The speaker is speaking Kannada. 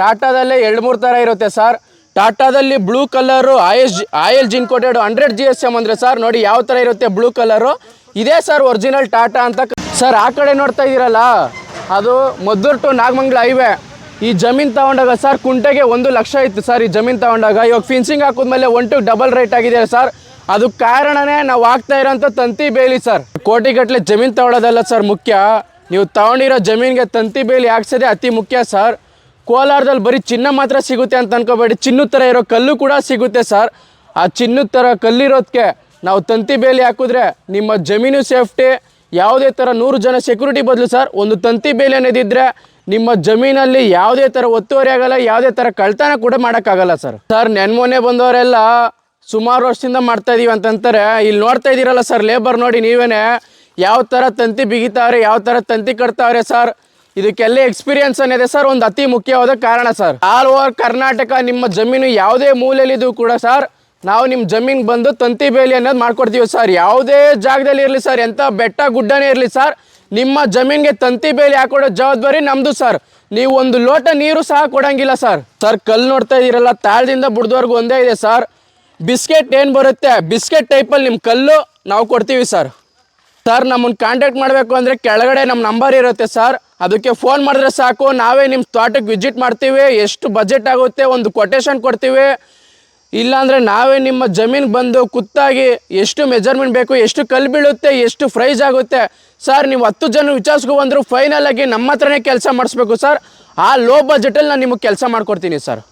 ಟಾಟಾದಲ್ಲೇ 2-3 ಥರ ಇರುತ್ತೆ ಸರ್. ಟಾಟಾದಲ್ಲಿ ಬ್ಲೂ ಕಲರು ಆಯಲ್ ಜಿನ್ ಕೋಟೆಡ್ 100 GSM ಅಂದರೆ ಸರ್ ನೋಡಿ ಯಾವ ಥರ ಇರುತ್ತೆ ಬ್ಲೂ ಕಲರು. ಇದೇ ಸರ್ ಒರಿಜಿನಲ್ ಟಾಟಾ ಅಂತ ಸರ್. ಆ ಕಡೆ ನೋಡ್ತಾ ಇದ್ದೀರಲ್ಲ ಅದು ಮದ್ದೂರು ಟು ನಾಗಮಂಗಲ ಹೈವೇ. ಈ ಜಮೀನು ತಗೊಂಡಾಗ ಸರ್ ಕುಂಟೆಗೆ 1 ಲಕ್ಷ ಇತ್ತು ಸರ್ ಈ ಜಮೀನು ತಗೊಂಡಾಗ. ಇವಾಗ ಫಿನ್ಸಿಂಗ್ ಹಾಕಿದ್ಮೇಲೆ 1 ಡಬಲ್ ರೇಟ್ ಆಗಿದೆ ಸರ್. ಅದು ಕಾರಣನೇ ನಾವು ಆಗ್ತಾ ಇರೋಂಥ ತಂತಿ ಬೇಲಿ ಸರ್. ಕೋಟಿಗಟ್ಟಲೆ ಜಮೀನು ತಗೊಳ್ಳೋದಲ್ಲ ಸರ್ ಮುಖ್ಯ, ನೀವು ತಗೊಂಡಿರೋ ಜಮೀನಿಗೆ ತಂತಿ ಬೇಲಿ ಹಾಕ್ಸೋದೇ ಅತಿ ಮುಖ್ಯ ಸರ್. ಕೋಲಾರದಲ್ಲಿ ಬರೀ ಚಿನ್ನ ಮಾತ್ರ ಸಿಗುತ್ತೆ ಅಂತ ಅನ್ಕೋಬೇಡಿ, ಚಿನ್ನದ ಥರ ಇರೋ ಕಲ್ಲು ಕೂಡ ಸಿಗುತ್ತೆ ಸರ್. ಆ ಚಿನ್ನದ ಥರ ಕಲ್ಲಿರೋದಕ್ಕೆ ನಾವು ತಂತಿ ಬೇಲಿ ಹಾಕಿದ್ರೆ ನಿಮ್ಮ ಜಮೀನು ಸೇಫ್ಟಿ. ಯಾವುದೇ ಥರ 100 ಜನ ಸೆಕ್ಯೂರಿಟಿ ಬದಲು ಸರ್ ಒಂದು ತಂತಿ ಬೇಲಿ ಅನ್ನೋದಿದ್ದರೆ ನಿಮ್ಮ ಜಮೀನಲ್ಲಿ ಯಾವುದೇ ಥರ ಒತ್ತುವರಿ ಆಗಲ್ಲ, ಯಾವುದೇ ಥರ ಕಳ್ತನ ಕೂಡ ಮಾಡೋಕ್ಕಾಗಲ್ಲ ಸರ್. ಸರ್ ನೆನ್ಮೊನ್ನೆ ಬಂದವರೆಲ್ಲ ಸುಮಾರು ವರ್ಷದಿಂದ ಮಾಡ್ತಾ ಇದೀವಿ ಅಂತಂತಾರೆ. ಇಲ್ಲಿ ನೋಡ್ತಾ ಇದ್ದೀರಲ್ಲ ಸರ್ ಲೇಬರ್ ನೋಡಿ ನೀವೇನೆ ಯಾವ ಥರ ತಂತಿ ಬಿಗಿತಾವ್ರೆ, ಯಾವ ಥರ ತಂತಿ ಕಟ್ತಾವ್ರೆ ಸರ್. ಇದಕ್ಕೆಲ್ಲ ಎಕ್ಸ್ಪೀರಿಯನ್ಸ್ ಅನ್ನೋದೇ ಸರ್ ಒಂದು ಅತಿ ಮುಖ್ಯವಾದ ಕಾರಣ ಸರ್. ಆಲ್ ಓವರ್ ಕರ್ನಾಟಕ ನಿಮ್ಮ ಜಮೀನು ಯಾವುದೇ ಮೂಲೆಯಲ್ಲಿದ್ದು ಕೂಡ ಸರ್ ನಾವು ನಿಮ್ಮ ಜಮೀನು ಬಂದು ತಂತಿ ಬೇಲಿ ಅನ್ನೋದು ಮಾಡ್ಕೊಡ್ತೀವಿ ಸರ್. ಯಾವುದೇ ಜಾಗದಲ್ಲಿ ಇರಲಿ ಸರ್, ಎಂಥ ಬೆಟ್ಟ ಗುಡ್ಡನೇ ಇರಲಿ ಸರ್, ನಿಮ್ಮ ಜಮೀನಿಗೆ ತಂತಿ ಬೇಲಿ ಹಾಕೊಡೋ ಜವಾಬ್ದಾರಿ ನಮ್ಮದು ಸರ್. ನೀವು ಒಂದು ಲೋಟ ನೀರು ಸಹ ಕೊಡೋಂಗಿಲ್ಲ ಸರ್. ಸರ್ ಕಲ್ಲು ನೋಡ್ತಾ ಇದ್ದೀರಲ್ಲ ತಾಳದಿಂದ ಬುಡ್ದವರೆಗೂ ಒಂದೇ ಇದೆ ಸರ್. ಬಿಸ್ಕೆಟ್ ಏನು ಬರುತ್ತೆ ಬಿಸ್ಕೆಟ್ ಟೈಪಲ್ಲಿ ನಿಮ್ಮ ಕಲ್ಲು ನಾವು ಕೊಡ್ತೀವಿ ಸರ್. ಸರ್ ನಮ್ಮನ್ನು ಕಾಂಟ್ಯಾಕ್ಟ್ ಮಾಡಬೇಕು ಅಂದರೆ ಕೆಳಗಡೆ ನಮ್ಮ ನಂಬರ್ ಇರುತ್ತೆ ಸರ್, ಅದಕ್ಕೆ ಫೋನ್ ಮಾಡಿದ್ರೆ ಸಾಕು, ನಾವೇ ನಿಮ್ಮ ತೋಟಕ್ಕೆ ವಿಸಿಟ್ ಮಾಡ್ತೀವಿ. ಎಷ್ಟು ಬಜೆಟ್ ಆಗುತ್ತೆ ಒಂದು ಕೊಟೇಶನ್ ಕೊಡ್ತೀವಿ. ಇಲ್ಲಾಂದರೆ ನಾವೇ ನಿಮ್ಮ ಜಮೀನಿಗೆ ಬಂದು ಖುದ್ದಾಗಿ ಎಷ್ಟು ಮೆಜರ್ಮೆಂಟ್ ಬೇಕು, ಎಷ್ಟು ಕಲ್ಲು ಬೀಳುತ್ತೆ, ಎಷ್ಟು ಪ್ರೈಸ್ ಆಗುತ್ತೆ ಸರ್. ನೀವು 10 ಜನ ವಿಚಾರಿಸ್ಕೊ ಬಂದರೂ ಫೈನಲ್ ಆಗಿ ನಮ್ಮ ಹತ್ರನೇ ಕೆಲಸ ಮಾಡಿಸ್ಬೇಕು ಸರ್. ಆ ಲೋ ಬಜೆಟಲ್ಲಿ ನಾನು ನಿಮಗೆ ಕೆಲಸ ಮಾಡಿಕೊಡ್ತೀನಿ ಸರ್.